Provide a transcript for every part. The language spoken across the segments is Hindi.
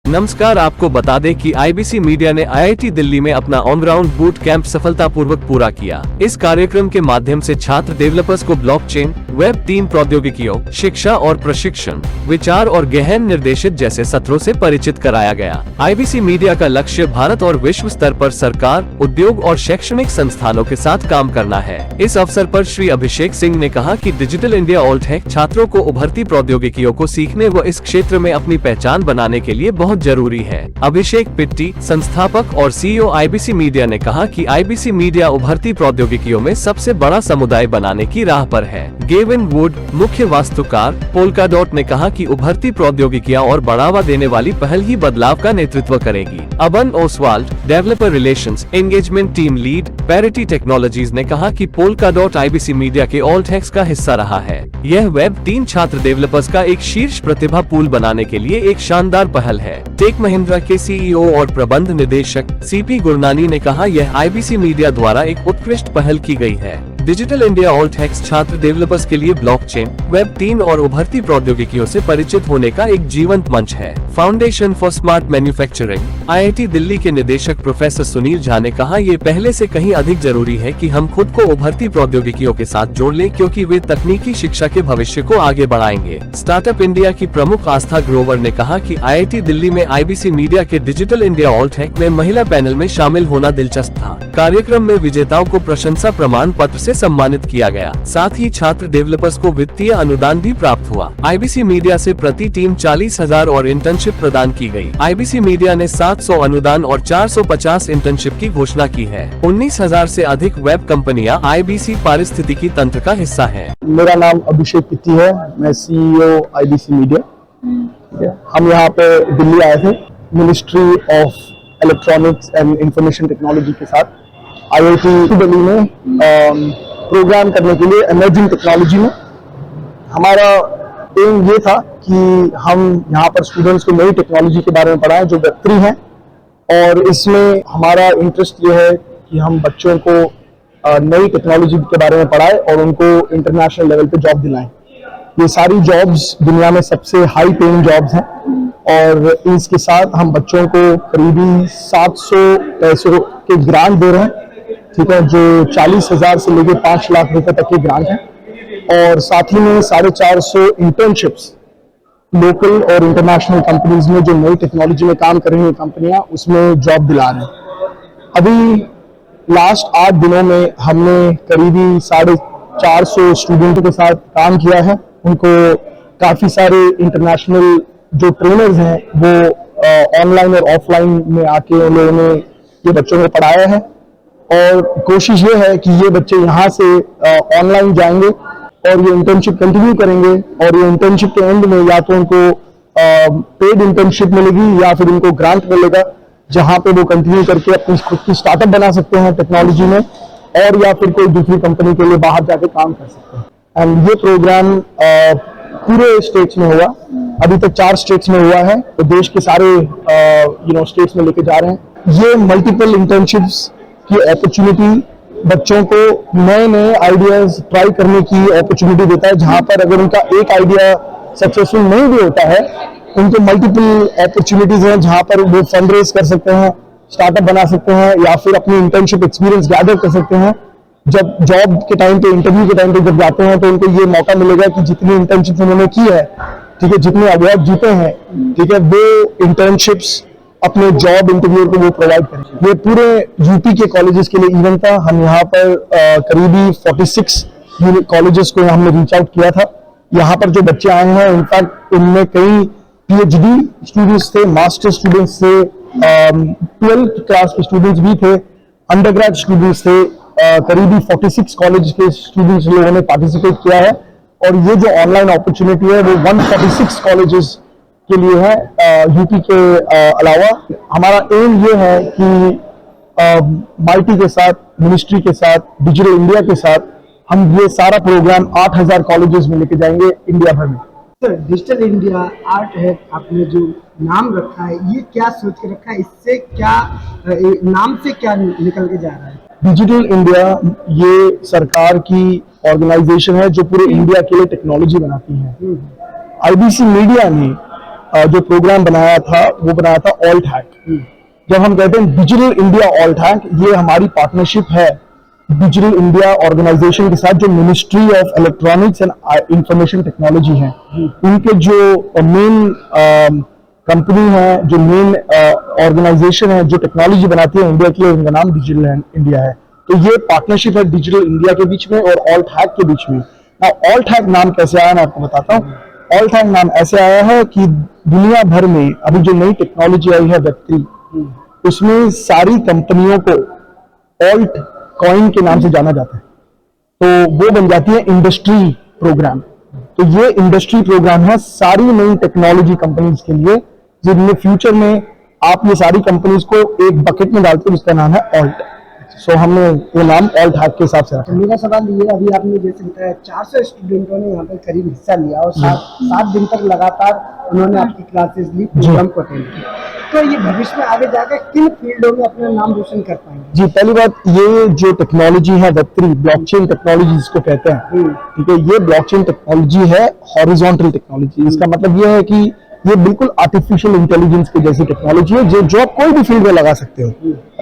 नमस्कार, आपको बता दें कि आईबीसी मीडिया ने आईआईटी दिल्ली में अपना ऑन ग्राउंड बूट कैंप सफलतापूर्वक पूरा किया। इस कार्यक्रम के माध्यम से छात्र डेवलपर्स को ब्लॉकचेन, वेब 3 प्रौद्योगिकियों, शिक्षा और प्रशिक्षण, विचार और गहन निर्देशित जैसे सत्रों से परिचित कराया गया। आईबीसी मीडिया का लक्ष्य भारत और विश्व स्तर पर सरकार, उद्योग और शैक्षणिक संस्थानों के साथ काम करना है। इस अवसर पर श्री अभिषेक सिंह ने कहा कि डिजिटल इंडिया ऑल्टेक छात्रों को उभरती प्रौद्योगिकियों को सीखने व इस क्षेत्र में अपनी पहचान बनाने के लिए बहुत जरूरी है। अभिषेक पिट्टी, संस्थापक और सीईओ आईबीसी मीडिया ने कहा कि आईबीसी मीडिया उभरती प्रौद्योगिकियों में सबसे बड़ा समुदाय बनाने की राह पर है। गेविन वुड, मुख्य वास्तुकार, पोल्काडॉट ने कहा कि उभरती प्रौद्योगिकियां और बढ़ावा देने वाली पहल ही बदलाव का नेतृत्व करेगी। Aban Oswald, developer relations engagement team lead, Parity Technologies ने कहा कि पोल्काडॉट आईबीसी मीडिया के ऑल्टेक्स का हिस्सा रहा है। यह वेब 3 छात्र डेवलपर्स का एक शीर्ष प्रतिभा पूल बनाने के लिए एक शानदार पहल है। टेक महिंद्रा के सीईओ और प्रबंध निदेशक सीपी गुरनानी ने कहा, यह आईबीसी मीडिया द्वारा एक उत्कृष्ट पहल की गई है। डिजिटल इंडिया ऑल्टेक्स छात्र डेवलपर्स के लिए ब्लॉकचेन, वेब 3 और उभरती प्रौद्योगिकियों से परिचित होने का एक जीवंत मंच है। Foundation for smart manufacturing IIT Delhi के निदेशक प्रोफेसर सुनील झा ने कहा, ये पहले से कहीं अधिक जरूरी है कि हम खुद को उभरती प्रौद्योगिकियों के साथ जोड़ लें, क्योंकि वे तकनीकी शिक्षा के भविष्य को आगे बढ़ाएंगे। स्टार्टअप इंडिया की प्रमुख आस्था ग्रोवर ने कहा कि आईआईटी दिल्ली में आईबीसी मीडिया के डिजिटल इंडिया ऑल्टेक में महिला पैनल में शामिल होना दिलचस्प था। कार्यक्रम में विजेताओं को प्रशंसा प्रमाण पत्र से सम्मानित किया गया। साथ ही छात्र डेवलपर्स को वित्तीय अनुदान भी प्राप्त हुआ। आईबीसी मीडिया से प्रति टीम 40,000 और इंटर्नशिप प्रदान की गई। आईबीसी मीडिया ने 700 अनुदान और 450 इंटर्नशिप की घोषणा की है। 19,000 से अधिक वेब कंपनियां आईबीसी पारिस्थितिकी तंत्र का हिस्सा हैं। मेरा नाम अभिषेक पिट्टी है, मैं सीईओ आईबीसी मीडिया। हम यहाँ पे दिल्ली आए थे ministry of electronics and information technology के साथ आईआईटी दिल्ली में प्रोग्राम करने के लिए इमर्जिंग टेक्नोलॉजी में। हमारा एम ये था कि हम यहाँ पर स्टूडेंट्स को नई टेक्नोलॉजी के बारे में पढ़ाएं जो वेब3 है, और इसमें हमारा इंटरेस्ट ये है कि हम बच्चों को नई टेक्नोलॉजी के बारे में पढ़ाएं और उनको इंटरनेशनल लेवल पे जॉब दिलाएं। ये सारी जॉब्स दुनिया में सबसे हाई पेइंग जॉब्स हैं, और इसके साथ हम बच्चों को करीबी 700 पैसों के ग्रांट दे रहे हैं, ठीक है, जो 40,000 से लेकर 5 लाख रुपए तक के ग्रांट है। और साथ ही में 450 इंटर्नशिप्स लोकल और इंटरनेशनल कंपनीज में जो नई टेक्नोलॉजी में काम कर रही हैं कंपनियां, उसमें जॉब दिला रहे हैं। अभी लास्ट 8 दिनों में हमने करीबी 450 स्टूडेंटों के साथ काम किया है। उनको काफी सारे इंटरनेशनल जो ट्रेनर्स हैं वो ऑनलाइन और ऑफलाइन में आके उन लोगों ने ये बच्चों को पढ़ाया है, और कोशिश ये है कि ये बच्चे यहाँ से ऑनलाइन जाएंगे और ये इंटर्नशिप कंटिन्यू करेंगे, और ये इंटर्नशिप के एंड में या तो उनको पेड इंटर्नशिप मिलेगी या फिर उनको ग्रांट मिलेगा, जहाँ पे वो कंटिन्यू करके अपनी खुद की स्टार्टअप बना सकते हैं टेक्नोलॉजी में, और या फिर कोई दूसरी कंपनी के लिए बाहर जाके काम कर सकते हैं। एंड ये प्रोग्राम पूरे स्टेट्स में हुआ, अभी तक 4 स्टेट्स में हुआ है, तो देश के सारे स्टेट्स में लेके जा रहे हैं। ये मल्टीपल इंटर्नशिप्स की अपॉर्चुनिटी बच्चों को नए नए आइडियाज ट्राई करने की अपॉर्चुनिटी देता है, जहां पर अगर उनका एक आइडिया सक्सेसफुल नहीं भी होता है, उनको मल्टीपल अपॉर्चुनिटीज हैं जहां पर वो फंड रेज कर सकते हैं, स्टार्टअप बना सकते हैं, या फिर अपनी इंटर्नशिप एक्सपीरियंस गैदर कर सकते हैं। जब जॉब के टाइम पे, इंटरव्यू के टाइम पे जब जाते हैं, तो उनको ये मौका मिलेगा कि जितनी इंटर्नशिप उन्होंने की है, ठीक है, जितने अवार्ड जीते हैं, ठीक है, वो इंटर्नशिप्स अपने जॉब इंटरव्यू को वो प्रोवाइड करें। ये पूरे यूपी के कॉलेजेस के लिए इवेंट था। हम यहाँ पर करीबी 46 कॉलेजेस को हमने रीच आउट किया था। यहाँ पर जो बच्चे आए हैं, इनफैक्ट इनमें कई पीएचडी स्टूडेंट्स थे, मास्टर स्टूडेंट्स थे, 12th क्लास के स्टूडेंट्स भी थे, अंडरग्रेड स्टूडेंट्स थे। करीबी 46 कॉलेज के स्टूडेंट्स लोगों ने पार्टिसिपेट किया है, और ये जो ऑनलाइन अपॉर्चुनिटी है वो 146 कॉलेजेस के लिए है यूपी के अलावा। हमारा एम ये है कि माइटी के साथ, मिनिस्ट्री के साथ, डिजिटल इंडिया के साथ हम ये सारा प्रोग्राम 8,000 कॉलेजेस में लेके जाएंगे इंडिया भर में। सर, डिजिटल इंडिया आर्ट है, आपने जो नाम रखा है, ये क्या सोच के रखा है? इससे क्या नाम से क्या निकल के जा रहा है? डिजिटल इंडिया ये सरकार की ऑर्गेनाइजेशन है जो पूरे इंडिया के लिए टेक्नोलॉजी बनाती है। आईबीसी मीडिया ने जो प्रोग्राम बनाया था वो बनाया था ऑल्ट हैक। जब हम कहते हैं डिजिटल इंडिया ऑल्ट हैक, ये हमारी पार्टनरशिप है डिजिटल इंडिया ऑर्गेनाइजेशन के साथ, जो ministry of electronics and information technology है। उनके जो मेन कंपनी है, जो मेन ऑर्गेनाइजेशन है जो टेक्नोलॉजी बनाती है इंडिया के लिए, उनका नाम डिजिटल इंडिया है। तो ये पार्टनरशिप है डिजिटल इंडिया के बीच में और ऑल्ट हैक के बीच में। ऑल्ट हैक नाम कैसे आया मैं आपको बताता हूँ। ऑल्ट हैक नाम ऐसे आया है कि दुनिया भर में अभी जो नई टेक्नोलॉजी आई है Web3, उसमें सारी कंपनियों को ऑल्ट कॉइन के नाम से जाना जाता है, तो वो बन जाती है इंडस्ट्री प्रोग्राम। तो ये इंडस्ट्री प्रोग्राम है सारी नई टेक्नोलॉजी कंपनीज के लिए, जिनमें फ्यूचर में आप ये सारी कंपनीज को एक बकेट में डालते हो, जिसका नाम है ऑल्ट। सो हमने वो नाम ऑल्ट हैक के हिसाब से रखा। तो मेरा सवाल ये, अभी आपने जैसे बताया 400 स्टूडेंटों ने यहाँ पर करीब हिस्सा लिया और 7 दिन तक लगातार उन्होंने आपकी क्लासेस ली, प्रोग्राम को अटेंड किया, तो ये भविष्य में आगे जाकर किन फील्डों में अपना नाम रोशन कर पाएंगे? जी, पहली बात, ये जो टेक्नोलॉजी है Web3 ब्लॉकचेन टेक्नोलॉजी जिसको कहते हैं, ठीक है, ये ब्लॉकचेन टेक्नोलॉजी है हॉरिजॉन्टल टेक्नोलॉजी। इसका मतलब ये है कि ये बिल्कुल आर्टिफिशियल इंटेलिजेंस की जैसी टेक्नोलॉजी है, जो आप कोई भी फील्ड में लगा सकते हो,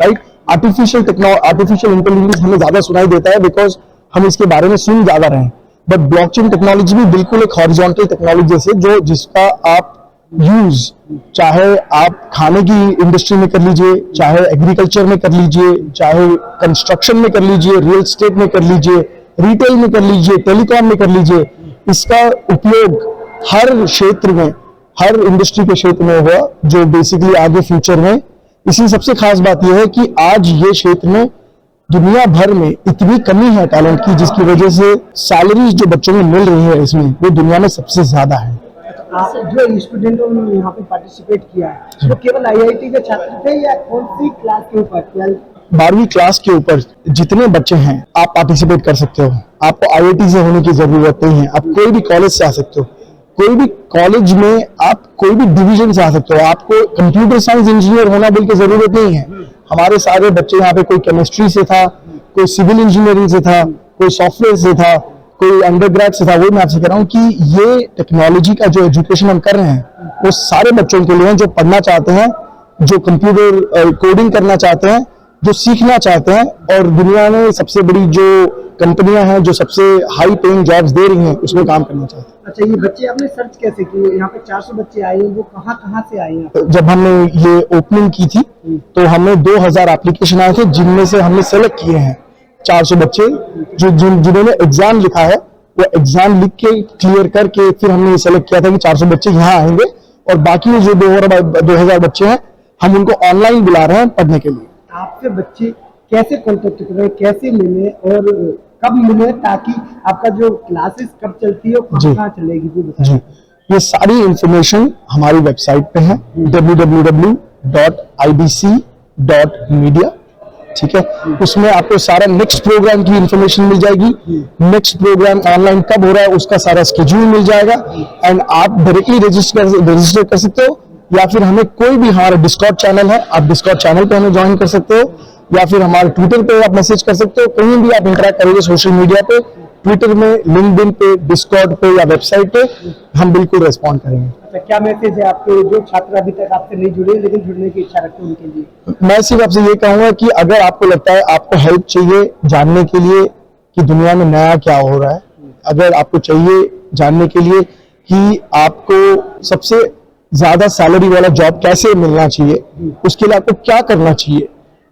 राइट। आर्टिफिशियल इंटेलिजेंस हमें ज्यादा सुनाई देता है बिकॉज हम इसके बारे में सुन ज्यादा रहे हैं, बट ब्लॉकचेन टेक्नोलॉजी भी बिल्कुल एक हॉरिजॉन्टल टेक्नोलॉजी जैसे, जिसका आप यूज चाहे आप खाने की इंडस्ट्री में कर लीजिए, चाहे एग्रीकल्चर में कर लीजिए, चाहे कंस्ट्रक्शन में कर लीजिए, रियल एस्टेट में कर लीजिए, रिटेल में कर लीजिए, टेलीकॉम में कर लीजिए, इसका उपयोग हर क्षेत्र में, हर इंडस्ट्री के क्षेत्र में हुआ, जो बेसिकली आगे फ्यूचर में। इसी सबसे खास बात यह है कि आज ये क्षेत्र में दुनिया भर में इतनी कमी है टैलेंट की, जिसकी वजह से सैलरीज जो बच्चों में मिल रही है इसमें, वो दुनिया में सबसे ज्यादा है। आप जो स्टूडेंटों ने यहाँ पे पार्टिसिपेट किया है, तो केवल IIT के छात्र थे या कौन सी क्लास के ऊपर? 12वीं क्लास के ऊपर जितने बच्चे हैं आप पार्टिसिपेट कर सकते हो। आपको IIT से होने की जरूरत नहीं है, आप कोई भी कॉलेज से आ सकते हो, कोई भी कॉलेज में आप कोई भी डिवीजन से आ सकते हो। आपको कंप्यूटर साइंस इंजीनियर होना बोल के जरूरत नहीं है। हमारे सारे बच्चे यहाँ पे, कोई केमिस्ट्री से था, कोई सिविल इंजीनियरिंग से था, कोई सॉफ्टवेयर से था, कोई अंडरग्रेड से था। वो मैं आपसे कह रहा हूँ कि ये टेक्नोलॉजी का जो एजुकेशन हम कर रहे हैं वो सारे बच्चों के लिए हैं, जो पढ़ना चाहते हैं, जो कंप्यूटर कोडिंग करना चाहते हैं, जो सीखना चाहते हैं, और दुनिया में सबसे बड़ी जो कंपनियां हैं जो सबसे हाई पेइंग जॉब्स दे रही हैं उसमें काम करना चाहते हैं। अच्छा, ये बच्चे आपने सर्च कैसे किए? यहाँ पे 400 बच्चे आए हैं, वो कहाँ से आए हैं? जब हमने ये ओपनिंग की थी तो हमें 2000 एप्लीकेशन आए थे, जिनमें से हमने सेलेक्ट किए हैं 400 बच्चे जिन्होंने एग्जाम लिखा है। वो एग्जाम लिख के क्लियर करके फिर हमने ये सेलेक्ट किया था कि 400 बच्चे यहाँ आएंगे, और बाकी जो 2000 बच्चे हैं हम उनको ऑनलाइन बुला रहे हैं पढ़ने के लिए। आपसे बच्चे कैसे कॉन्टेक्ट करें, कैसे मिले और कब मिले, ताकि आपका जो क्लासेस कब चलती है और कहाँ चलेगी वो बताइए। जी, ये सारी इंफॉर्मेशन हमारी वेबसाइट पे है www.ibc.media, ठीक है। उसमें आपको सारा नेक्स्ट प्रोग्राम की इंफॉर्मेशन मिल जाएगी, नेक्स्ट प्रोग्राम ऑनलाइन कब हो रहा है उसका सारा स्केड्यूल मिल जाएगा, एंड आप डायरेक्टली रजिस्टर कर सकते हो, या फिर हमें कोई भी, हमारा डिस्कॉर्ड चैनल है, आप डिस्कॉर्ड चैनल पे हमें ज्वाइन कर सकते हो, या फिर हमारे ट्विटर पे आप मैसेज कर सकते हो। कहीं भी आप इंटरेक्ट करोगे सोशल मीडिया पे, ट्विटर में, लिंक्डइन पे, डिस्कॉर्ड पे या वेबसाइट पे, हम बिल्कुल रेस्पॉन्ड करेंगे। अच्छा, क्या मैसेज है आपके जो छात्र अभी तक आपसे नहीं जुड़े लेकिन जुड़ने की इच्छा रखते हैं उनके लिए? मैं सिर्फ आपसे ये कहूंगा कि अगर आपको लगता है आपको हेल्प चाहिए जानने के लिए कि दुनिया में नया क्या हो रहा है, अगर आपको चाहिए जानने के लिए कि आपको सबसे ज्यादा सैलरी वाला जॉब कैसे मिलना चाहिए, उसके लिए आपको क्या करना चाहिए,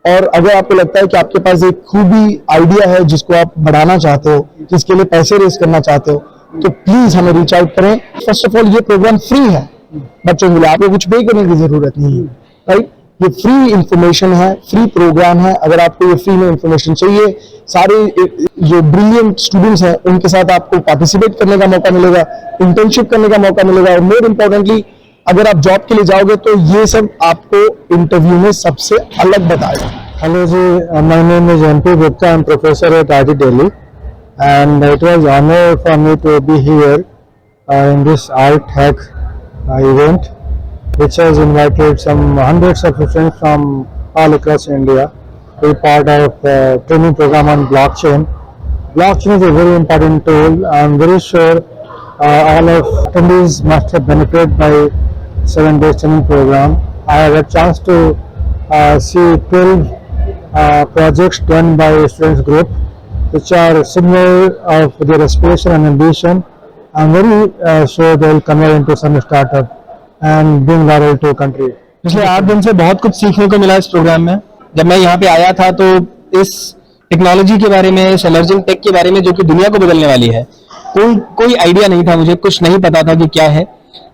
और अगर आपको लगता है कि आपके पास एक खूबी आइडिया है जिसको आप बढ़ाना चाहते हो, जिसके लिए पैसे रेस करना चाहते हो, तो प्लीज हमें रीच आउट करें। फर्स्ट ऑफ ऑल, ये प्रोग्राम फ्री है बच्चों के लिए, आपको कुछ पे करने की जरूरत नहीं है, राइट। ये फ्री इंफॉर्मेशन है, फ्री प्रोग्राम है। अगर आपको ये फ्री में इंफॉर्मेशन चाहिए, सारे जो ब्रिलियंट स्टूडेंट्स हैं उनके साथ आपको पार्टिसिपेट करने का मौका मिलेगा, इंटर्नशिप करने का मौका मिलेगा, और मोर इम्पोर्टेंटली अगर आप जॉब के लिए जाओगे तो ये सब आपको इंटरव्यू में सबसे अलग बताएगा। Hello ji, my name is MP Gupta. I am professor at IIT Delhi, and it was honor for me to be here in this Alt Hack event, which has invited some hundreds of students from all across India to be part of training program on blockchain. Blockchain is a very important tool. I am very sure all of attendees must have benefited by 7 days training program. I had a chance to see 12 projects done by students group, which are similar of their aspiration and ambition. I'm very sure they will convert into some startup and bring value to country. पिछले 8 दिन से बहुत कुछ सीखने को मिला इस प्रोग्राम में। जब मैं यहाँ पे आया था तो इस टेक्नोलॉजी के बारे में, इस इमर्जिंग टेक के बारे में जो कि दुनिया को बदलने वाली है, कोई आइडिया नहीं था, मुझे कुछ नहीं पता था कि क्या है।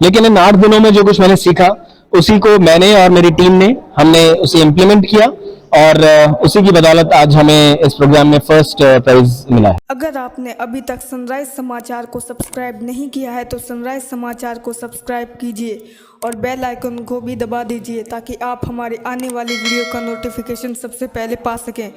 लेकिन इन 8 दिनों में जो कुछ मैंने सीखा उसी को मैंने और मेरी टीम ने हमने उसे इम्प्लीमेंट किया और उसी की बदौलत आज हमें इस प्रोग्राम में फर्स्ट प्राइज मिला है। अगर आपने अभी तक सनराइज समाचार को सब्सक्राइब नहीं किया है तो सनराइज समाचार को सब्सक्राइब कीजिए और बेल आइकन को भी दबा दीजिए ताकि आप हमारे आने वाली वीडियो का नोटिफिकेशन सबसे पहले पा सकें।